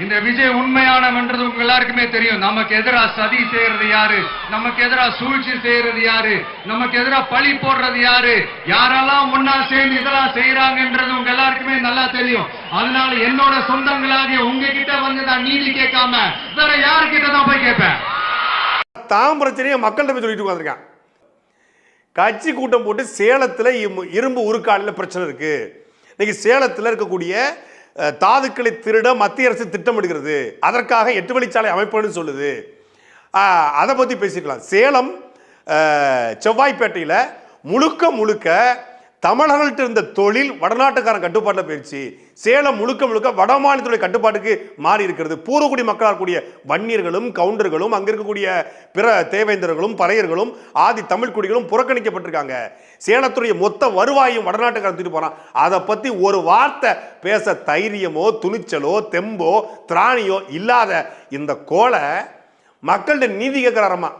இந்த விஜய் உண்மையானவன்றது உங்க எல்லாருக்குமே தெரியும். நமக்கு எதிராக சதி செய்யறது யாரு, நமக்கு எதிராக சூழ்ச்சி செய்யறது யாரு, நமக்கு எதிராக பழி போடுறது யாரு, யாரெல்லாம் ஒன்னா சேர்ந்து இதெல்லாம் செய்யறாங்கன்றது உங்க எல்லாருக்குமே நல்லா தெரியும். அதனால என்னோட சொந்தங்களாகிய உங்ககிட்ட வந்து நான் நீதி கேட்காம வேற யாருக்கிட்ட தான் போய் கேட்பேன். தான் பிரச்சனையை மக்கள்கிட்ட போய் சொல்லிட்டு உட்காந்துருக்கான். கட்சி கூட்டம் போட்டு சேலத்தில் இரும்பு உருக்காலையில் பிரச்சனை இருக்கு. இன்னைக்கு சேலத்தில் இருக்கக்கூடிய தாதுக்களை திருட மத்திய அரசு திட்டமிடுகிறது, அதற்காக 8 வழிச்சாலை அமைப்புன்னு சொல்லுது. அதை பற்றி பேசிக்கலாம். சேலம் செவ்வாய்ப்பேட்டையில் முழுக்க தமிழர்கள்ட்ட இருந்த தொழில் வடநாட்டுக்காரன் கட்டுப்பாட்டில் போயிடுச்சு. சேலம் முழுக்க வடமாநிலத்துடைய கட்டுப்பாட்டுக்கு மாறி இருக்கிறது. பூர்வகுடி மக்களாக கூடிய வன்னியர்களும் கவுண்டர்களும் அங்கே இருக்கக்கூடிய பிற தேவேந்தர்களும் பறையர்களும் ஆதி தமிழ் குடிகளும் புறக்கணிக்கப்பட்டிருக்காங்க. சேலத்துடைய மொத்த வருவாயும் வடநாட்டுக்காரன் தூக்கிட்டு போறான். அதை பற்றி ஒரு வார்த்தை பேச தைரியமோ துணிச்சலோ தெம்போ திராணியோ இல்லாத இந்த கோலை மக்கள்கிட்ட நீதி கேட்கிறாரம்மா.